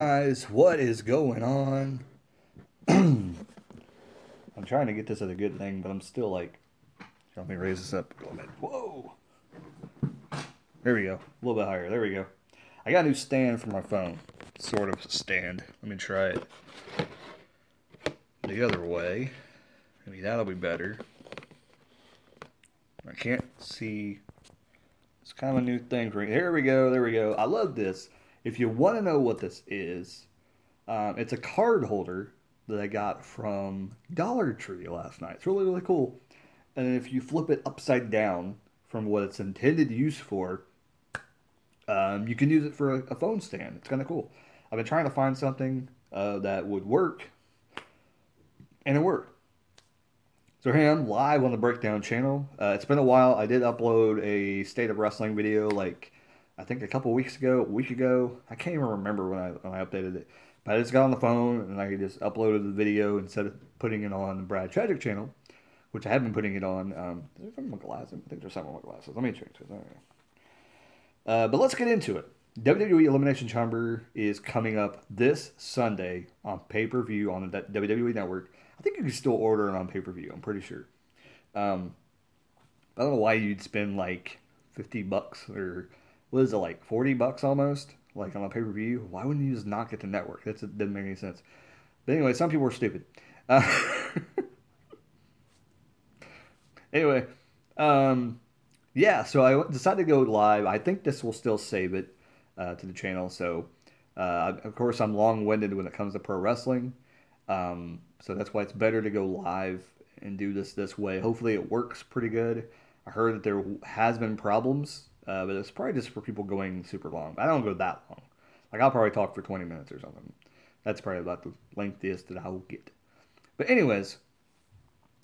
Guys, what is going on? I'm trying to get this at a good thing, but I'm still like, let me raise this up a little bit. Whoa! There we go. A little bit higher. There we go. I got a new stand for my phone. Sort of stand. Let me try it the other way. Maybe that'll be better. I can't see. It's kind of a new thing for me. Here we go. There we go. I love this. If you want to know what this is, it's a card holder that I got from Dollar Tree last night. It's really, really cool. And if you flip it upside down from what it's intended use for, you can use it for a phone stand. It's kind of cool. I've been trying to find something that would work, and it worked. So here I am live on the Breakdown channel. It's been a while. I did upload a State of Wrestling video like I think a couple weeks ago, a week ago. I can't even remember when I updated it. But I just got on the phone and I just uploaded the video instead of putting it on the Brad Tragic channel, which I have been putting it on. Is there some of my glasses? I think there's some of my glasses. Let me check this. All right. But let's get into it. WWE Elimination Chamber is coming up this Sunday on pay-per-view on the WWE Network. I think you can still order it on pay-per-view. I'm pretty sure. Um, I don't know why you'd spend like $50 or what is it, like $40 almost, like on a pay-per-view. Why wouldn't you just not get the network? That doesn't make any sense. But anyway, some people are stupid. Uh, anyway, um, yeah, so I decided to go live. I think this will still save it to the channel. So, of course, I'm long-winded when it comes to pro wrestling. So that's why it's better to go live and do this way. Hopefully, it works pretty good. I heard that there has been problems, but it's probably just for people going super long. I don't go that long. Like I'll probably talk for 20 minutes or something. That's probably about the lengthiest that I will get. But anyways,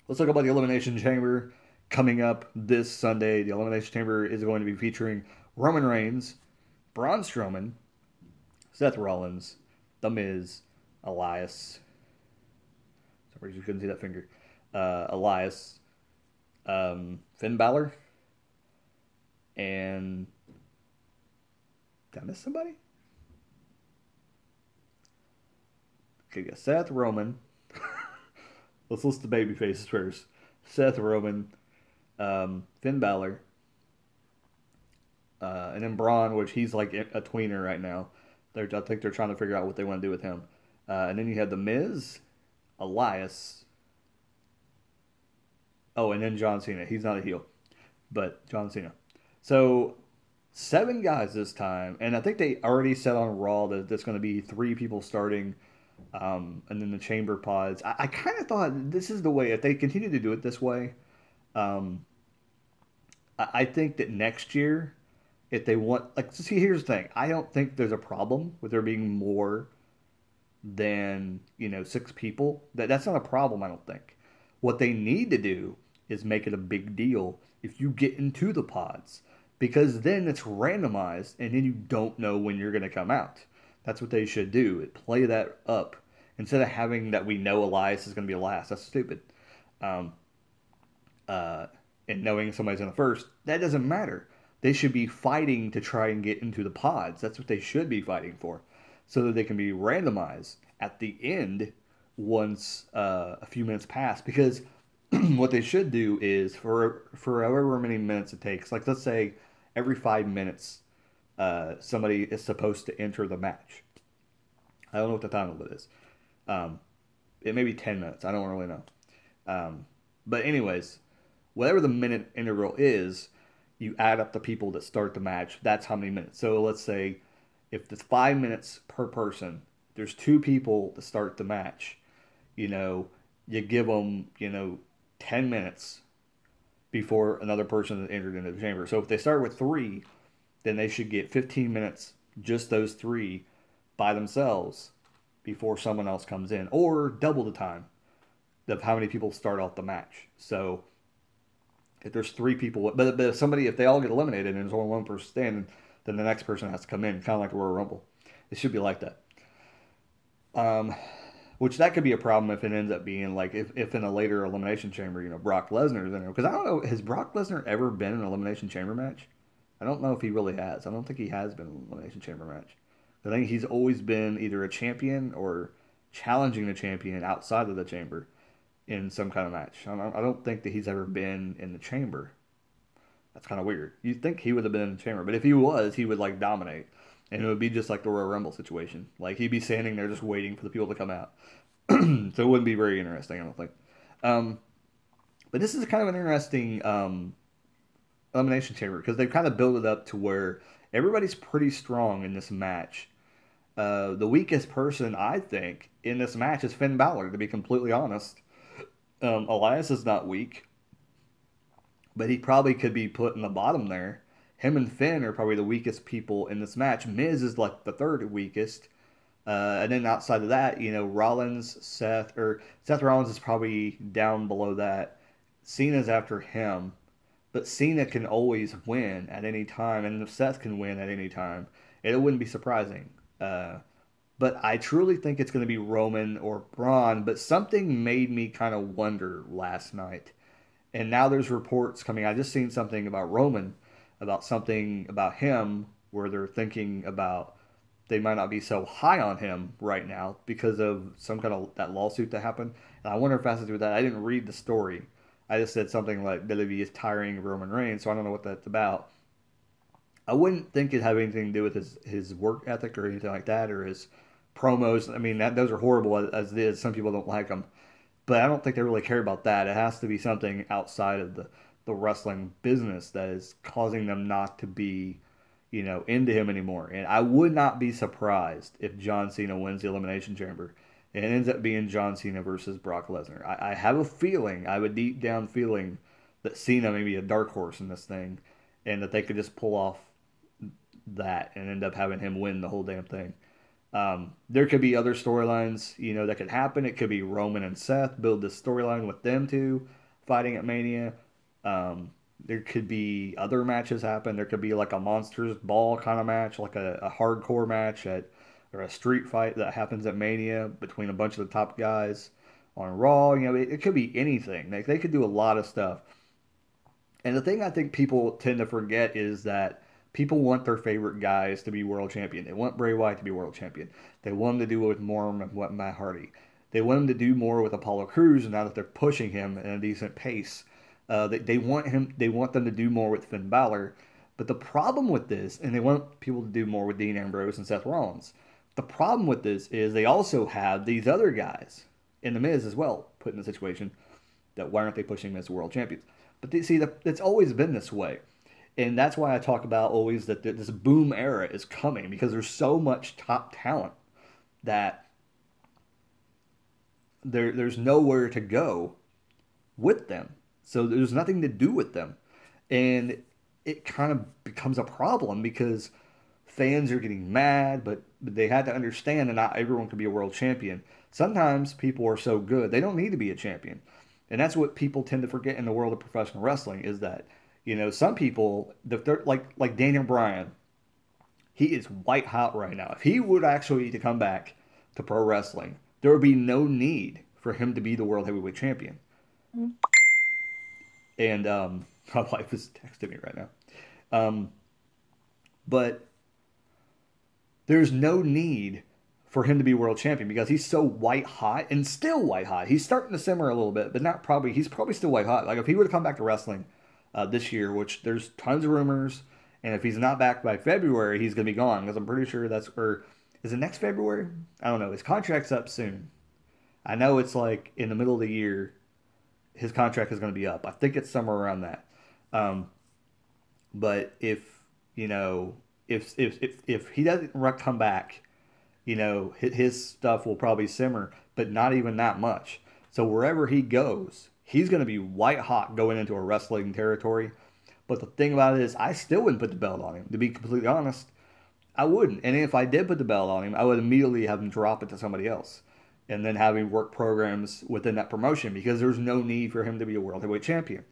let's talk about the Elimination Chamber coming up this Sunday. The Elimination Chamber is going to be featuring Roman Reigns, Braun Strowman, Seth Rollins, The Miz, Elias. Sorry, you couldn't see that finger. Elias, Finn Balor, and did I miss somebody? Okay, got Seth Roman. Let's list the baby faces first. Seth Roman, Finn Balor, and then Braun, which he's like a tweener right now. I think they're trying to figure out what they want to do with him. And then you have The Miz, Elias. Oh, and then John Cena. He's not a heel, but John Cena. So seven guys this time, and I think they already said on Raw that there's going to be three people starting, and then the chamber pods. I kind of thought this is the way if they continue to do it this way. Um, I think that next year, if they want, like, see, here's the thing. I don't think there's a problem with there being more than six people. That's not a problem. I don't think. What they need to do is make it a big deal if you get into the pods, because then it's randomized and then you don't know when you're going to come out. That's what they should do. Play that up instead of having that we know Elias is going to be last. That's stupid. Um, uh, and knowing somebody's in the first, that doesn't matter. They should be fighting to try and get into the pods. That's what they should be fighting for, so that they can be randomized at the end once a few minutes pass. Because what they should do is for however many minutes it takes, like let's say every 5 minutes, somebody is supposed to enter the match. I don't know what the time limit is. Um, it may be 10 minutes. I don't really know. But anyways, whatever the minute interval is, you add up the people that start the match. That's how many minutes. So let's say if it's 5 minutes per person, there's two people to start the match. You know, you give them 10 minutes before another person is entered into the chamber. So if they start with three, then they should get 15 minutes, just those three by themselves before someone else comes in, or double the time of how many people start off the match. So if there's three people, but if they all get eliminated and there's only one person standing, then the next person has to come in, kind of like the Royal Rumble. It should be like that. Um, which that could be a problem if it ends up being like if in a later elimination chamber, Brock Lesnar is in there. Because I don't know, has Brock Lesnar ever been in an elimination chamber match? I don't know if he really has. I don't think he has been in an elimination chamber match. I think he's always been either a champion or challenging the champion outside of the chamber in some kind of match. I don't think that he's ever been in the chamber. That's kind of weird. You'd think he would have been in the chamber, but if he was, he would like dominate, and it would be just like the Royal Rumble situation. Like he'd be standing there just waiting for the people to come out. So it wouldn't be very interesting, I don't think. Um, but this is kind of an interesting elimination chamber because they've kind of built it up to where everybody's pretty strong in this match. The weakest person, I think, in this match is Finn Balor, to be completely honest. Elias is not weak, but he probably could be put in the bottom there. Him and Finn are probably the weakest people in this match. Miz is like the third weakest. And then outside of that, Rollins, Seth Rollins is probably down below that. Cena's after him, but Cena can always win at any time, and Seth can win at any time. And it wouldn't be surprising. But I truly think it's going to be Roman or Braun. But something made me kind of wonder last night. And now there's reports coming. I just seen something about Roman, about something about him, where they're thinking about they might not be so high on him right now because of some kind of that lawsuit that happened. And I wonder if it has to do with that. I didn't read the story. I just said something like WWE is tiring of Roman Reigns, so I don't know what that's about. I wouldn't think it had anything to do with his work ethic or anything like that, or his promos. I mean, those are horrible as it is. Some people don't like them, but I don't think they really care about that. It has to be something outside of the wrestling business that is causing them not to be, into him anymore. And I would not be surprised if John Cena wins the Elimination Chamber and it ends up being John Cena versus Brock Lesnar. I have a feeling, I have a deep down feeling that Cena may be a dark horse in this thing and that they could just pull off that and end up having him win the whole damn thing. There could be other storylines, that could happen. It could be Roman and Seth build this storyline with them two fighting at Mania. There could be other matches happen. There could be like a Monsters Ball kind of match, like a hardcore match or a street fight that happens at Mania between a bunch of the top guys on Raw. It could be anything. They could do a lot of stuff. And the thing I think people tend to forget is that people want their favorite guys to be world champion. They want Bray Wyatt to be world champion. They want him to do it with Morm and what Matt Hardy. They want him to do more with Apollo Crews now that they're pushing him at a decent pace. They want him. They want them to do more with Finn Balor. But the problem with this, and they want people to do more with Dean Ambrose and Seth Rollins. The problem with this is they also have these other guys in the Miz as well put in the situation that why aren't they pushing him as world champions? But it's always been this way. And that's why I talk about always that this boom era is coming because there's so much top talent that there's nowhere to go with them. So there's nothing to do with them. And it kind of becomes a problem because fans are getting mad, but they had to understand that not everyone can be a world champion. Sometimes people are so good, they don't need to be a champion. And that's what people tend to forget in the world of professional wrestling is that, some people, like Daniel Bryan, he is white hot right now. If he would actually to come back to pro wrestling, there would be no need for him to be the world heavyweight champion. Mm-hmm. And my wife is texting me right now. But there's no need for him to be world champion because he's so white hot and still white hot. He's starting to simmer a little bit, but he's probably still white hot. Like if he would have come back to wrestling this year, which there's tons of rumors, and if he's not back by February, he's going to be gone because I'm pretty sure is it next February? I don't know. His contract's up soon. I know it's like in the middle of the year, his contract is going to be up. I think it's somewhere around that. But if he doesn't come back, his stuff will probably simmer, but not even that much. So wherever he goes, he's going to be white hot going into a wrestling territory. But the thing about it is, I still wouldn't put the belt on him. To be completely honest, I wouldn't. And if I did put the belt on him, I would immediately have him drop it to somebody else. And then have him work programs within that promotion because there's no need for him to be a world heavyweight champion.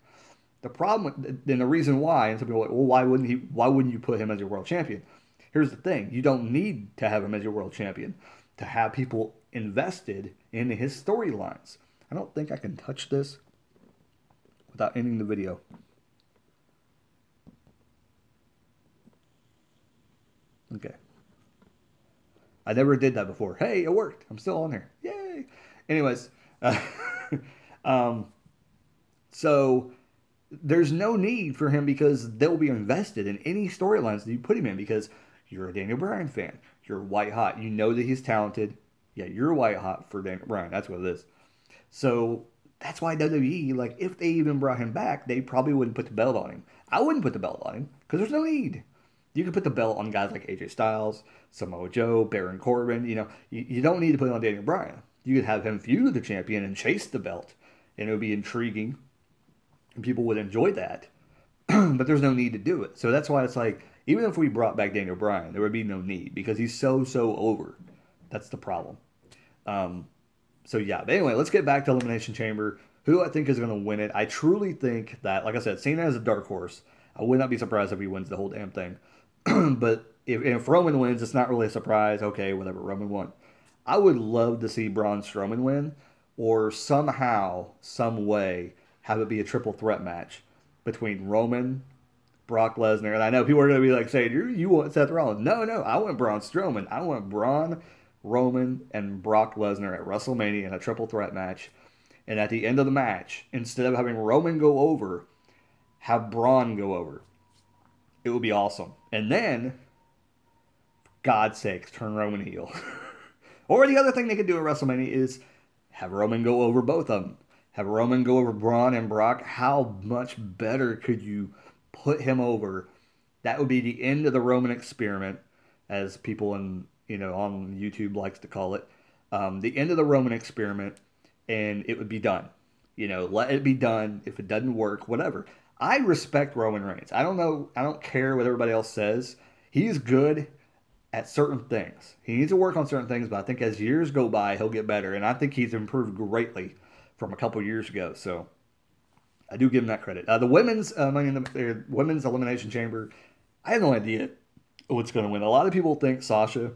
The problem, then the reason why, and some people are like, well, why wouldn't you put him as your world champion? Here's the thing. You don't need to have him as your world champion to have people invested in his storylines. I don't think I can touch this without ending the video. Okay. I never did that before. Hey, it worked. I'm still on here. Yay. Anyways, uh, um, so there's no need for him because they'll be invested in any storylines that you put him in because you're a Daniel Bryan fan. You're white hot. You know that he's talented. Yeah, you're white hot for Daniel Bryan. That's what it is. So that's why WWE, like, if they even brought him back, they probably wouldn't put the belt on him. I wouldn't put the belt on him because there's no need. You could put the belt on guys like AJ Styles, Samoa Joe, Baron Corbin. You don't need to put it on Daniel Bryan. You could have him feud the champion and chase the belt, and it would be intriguing, and people would enjoy that. But there's no need to do it. So that's why it's like, even if we brought back Daniel Bryan, there would be no need because he's so over. That's the problem. Um, so yeah, but anyway, let's get back to Elimination Chamber. Who I think is going to win it? I truly think that, like I said, Cena is a dark horse. I would not be surprised if he wins the whole damn thing. But if Roman wins, it's not really a surprise. Okay, whatever, Roman won. I would love to see Braun Strowman win, or somehow, some way, have it be a triple threat match between Roman, Brock Lesnar, and I know people are going to be like saying, you want Seth Rollins. No, I want Braun Strowman. I want Braun, Roman, and Brock Lesnar at WrestleMania in a triple threat match. And at the end of the match, instead of having Roman go over, have Braun go over. It would be awesome. And then, God's sakes, turn Roman heel. Or the other thing they could do at WrestleMania is have Roman go over both of them. Have Roman go over Braun and Brock. How much better could you put him over? That would be the end of the Roman experiment, as people on YouTube likes to call it. The end of the Roman experiment, and it would be done. Let it be done. If it doesn't work, whatever. I respect Roman Reigns. I don't know. I don't care what everybody else says. He's good at certain things. He needs to work on certain things, but I think as years go by, he'll get better. And I think he's improved greatly from a couple years ago. So I do give him that credit. The women's Elimination Chamber, I have no idea what's going to win. A lot of people think Sasha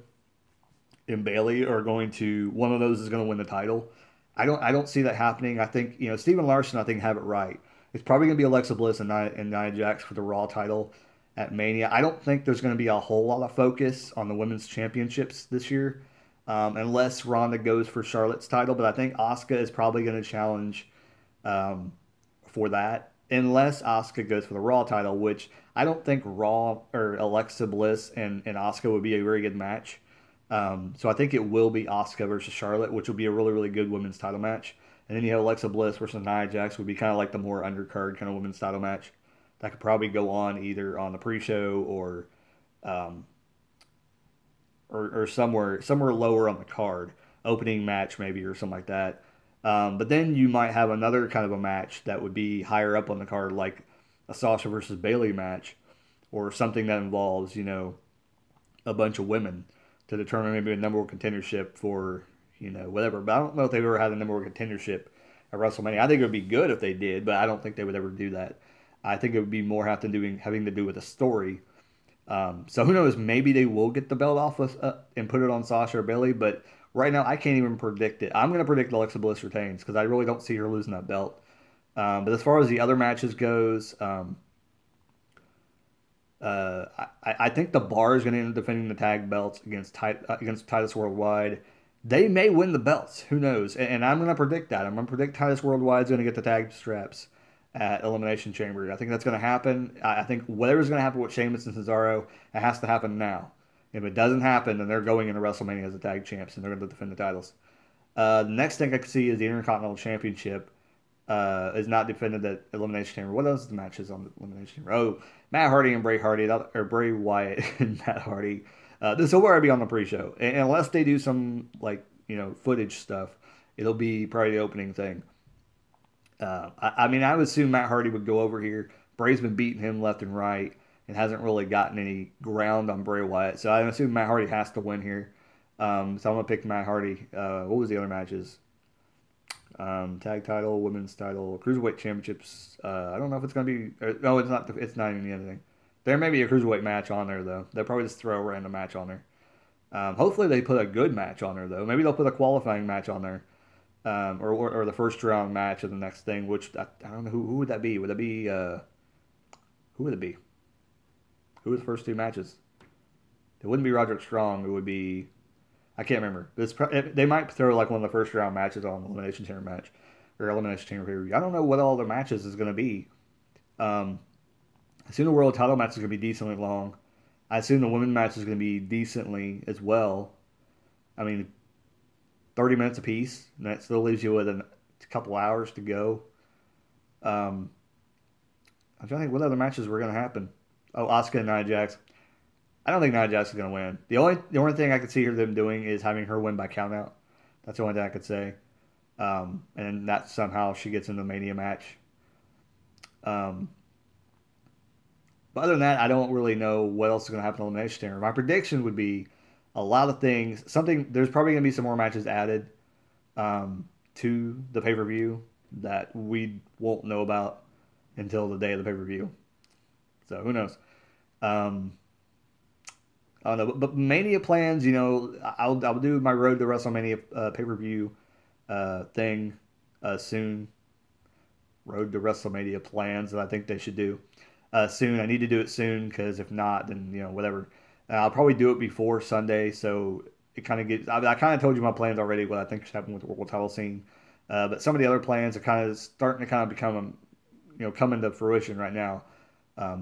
and Bailey are going to, one of those is going to win the title. I don't see that happening. I think, Steven Larson, I think, have it right. It's probably going to be Alexa Bliss and Nia Jax for the Raw title at Mania. I don't think there's going to be a whole lot of focus on the women's championships this year, unless Ronda goes for Charlotte's title. But I think Asuka is probably going to challenge for that, unless Asuka goes for the Raw title, which I don't think Raw or Alexa Bliss and Asuka would be a very good match. So I think it will be Asuka versus Charlotte, which will be a really, really good women's title match. And then you have Alexa Bliss versus Nia Jax, would be kind of like the more undercard kind of women's title match. That could probably go on either on the pre-show or somewhere lower on the card, opening match maybe or something like that. But then you might have another kind of a match that would be higher up on the card, like a Sasha versus Bailey match, or something that involves a bunch of women to determine maybe a number one contendership for whatever. But I don't know if they've ever had a number one contendership at WrestleMania. I think it would be good if they did, but I don't think they would ever do that. I think it would be more having to do with a story. So who knows? Maybe they will get the belt off and put it on Sasha or Bailey. But right now, I can't even predict it. I'm going to predict Alexa Bliss retains because I really don't see her losing that belt. But as far as the other matches goes, I think the Bar is going to end up defending the tag belts against Titus Worldwide. They may win the belts. Who knows? And I'm going to predict that. I'm going to predict Titus Worldwide is going to get the tag straps at Elimination Chamber. I think that's going to happen. I think whatever's going to happen with Sheamus and Cesaro, it has to happen now. If it doesn't happen, then they're going into WrestleMania as the tag champs, and they're going to defend the titles. The next thing I can see is the Intercontinental Championship is not defended at Elimination Chamber. What else is the matches on the Elimination Chamber? Oh, Matt Hardy and Bray Hardy, or Bray Wyatt and Matt Hardy. This will already be on the pre-show, and unless they do some footage stuff, it'll be probably the opening thing. I mean, I would assume Matt Hardy would go over here. Bray's been beating him left and right and hasn't really gotten any ground on Bray Wyatt, so I assume Matt Hardy has to win here. So I'm gonna pick Matt Hardy. What was the other matches? Tag title, women's title, cruiserweight championships. I don't know if it's gonna be. No, it's not. It's not even anything. There may be a cruiserweight match on there though. They'll probably just throw a random match on there. Hopefully they put a good match on there though. Maybe they'll put a qualifying match on there, or the first round match of the next thing. Which I don't know who would that be. Would that be who would it be? Who are the first two matches? It wouldn't be Roderick Strong. It would be I can't remember. They might throw like one of the first round matches on Elimination Chamber match or Elimination Chamber pay-per-view. I don't know what all the matches is going to be. I assume the world title match is going to be decently long. I assume the women's match is going to be decently as well. I mean, 30 minutes apiece, and that still leaves you with a couple hours to go. I'm trying to think what other matches were going to happen. Oh, Asuka and Nia Jax. I don't think Nia Jax is going to win. The only thing I could see them doing is having her win by countout. That's the only thing I could say. And that somehow she gets in the Mania match. But other than that, I don't really know what else is going to happen in Elimination Chamber. My prediction would be a lot of things. There's probably going to be some more matches added to the pay-per-view that we won't know about until the day of the pay-per-view. So who knows? I don't know, but Mania plans, I'll do my Road to WrestleMania pay-per-view thing soon. Road to WrestleMania plans that I think they should do soon. I need to do it soon because if not, then whatever. I'll probably do it before Sunday, so it kind of gets. I kind of told you my plans already. What I think should happen with the world title scene, but some of the other plans are kind of starting to kind of become, come into fruition right now.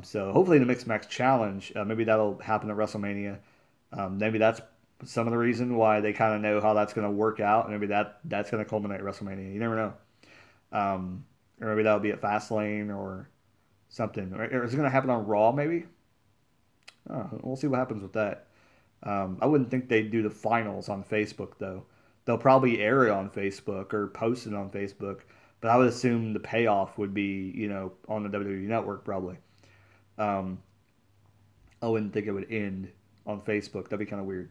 So hopefully the Mixed Match Challenge, maybe that'll happen at WrestleMania. Maybe that's some of the reason why they kind of know how that's going to work out. Maybe that's going to culminate at WrestleMania. You never know. Or maybe that'll be at Fastlane or something. Or is it going to happen on Raw maybe? We'll see what happens with that. I wouldn't think they'd do the finals on Facebook though. They'll probably air it on Facebook or post it on Facebook. But I would assume the payoff would be, on the WWE Network probably. I wouldn't think it would end on Facebook. That'd be kind of weird.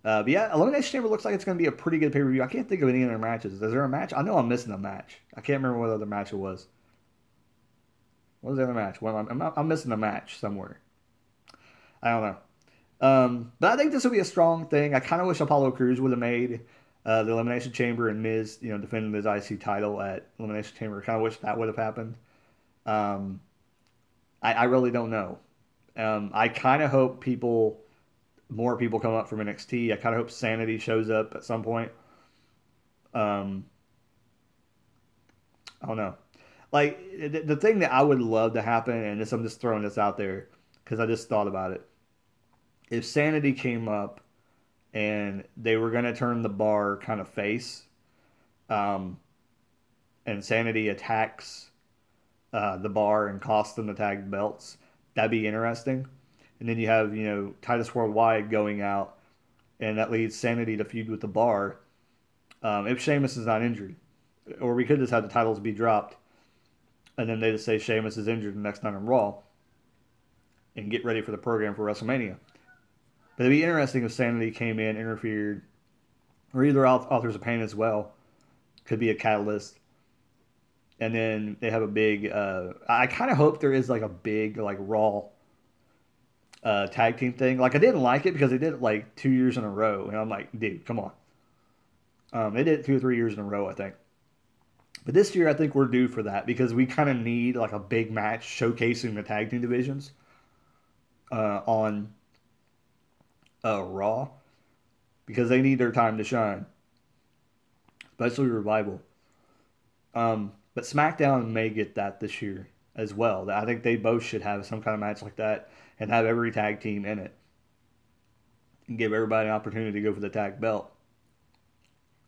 But yeah, Elimination Chamber looks like it's going to be a pretty good pay-per-view. I can't think of any other matches. Is there a match? I know I'm missing a match. I can't remember what other match it was. What was the other match? Well, I'm missing a match somewhere. I don't know. But I think this will be a strong thing. I kind of wish Apollo Crews would have made the Elimination Chamber and Miz, defending his IC title at Elimination Chamber. I kind of wish that would have happened. I really don't know. I kind of hope more people come up from NXT. I kind of hope Sanity shows up at some point. I don't know. Like, the thing that I would love to happen, and I'm just throwing this out there because I just thought about it. If Sanity came up and they were going to turn the bar kind of face, and Sanity attacks the bar and costs them the tag belts, that'd be interesting. And then you have, Titus Worldwide going out, and that leads Sanity to feud with the bar. If Sheamus is not injured. Or we could just have the titles be dropped, and then they just say Sheamus is injured the next night on Raw, and get ready for the program for WrestleMania. But it'd be interesting if Sanity came in, interfered, or either Authors of Pain as well. Could be a catalyst. And then they have a big, I kind of hope there is like a big, like Raw tag team thing. Like, I didn't like it because they did it like 2 years in a row. And I'm like, dude, come on. They did it 2 or 3 years in a row, I think. But this year, I think we're due for that because we kind of need like a big match showcasing the tag team divisions on Raw because they need their time to shine, especially Revival. But SmackDown may get that this year as well. I think they both should have some kind of match like that and have every tag team in it and give everybody an opportunity to go for the tag belt.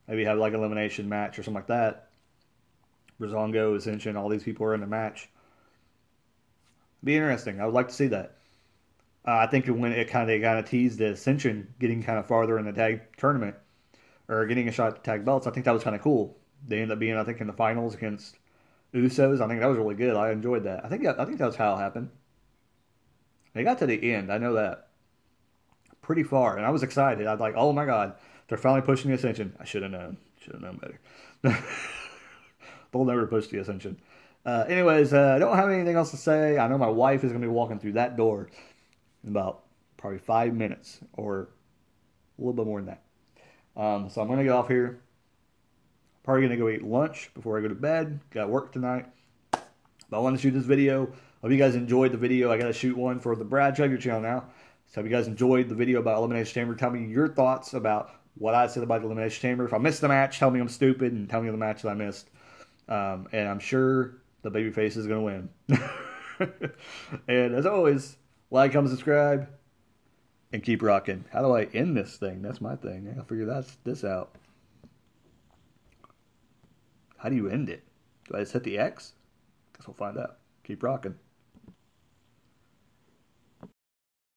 Maybe have like an elimination match or something like that. Brazongo, Ascension, all these people are in the match. Be interesting. I would like to see that. I think when it kind of teased the Ascension getting kind of farther in the tag tournament or getting a shot at the tag belts, I think that was kind of cool. They ended up being, I think, in the finals against Usos. I think that was really good. I enjoyed that. I think that's how it happened. They got to the end. I know that. Pretty far. And I was excited. I was like, oh my God, they're finally pushing the Ascension. I should have known. Should have known better. They'll never push the Ascension. Anyways, I don't have anything else to say. I know my wife is going to be walking through that door in about probably 5 minutes or a little bit more than that. So I'm going to get off here. Probably going to go eat lunch before I go to bed. Got work tonight. But I want to shoot this video. Hope you guys enjoyed the video. I got to shoot one for the Brad Traeger channel now. So if you guys enjoyed the video about Elimination Chamber, tell me your thoughts about what I said about the Elimination Chamber. If I missed the match, tell me I'm stupid and tell me the match that I missed. And I'm sure the babyface is going to win. And as always, like, comment, subscribe, and keep rocking. How do I end this thing? That's my thing. I gotta figure this out. How do you end it? Do I just hit the X? Guess we'll find out. Keep rocking.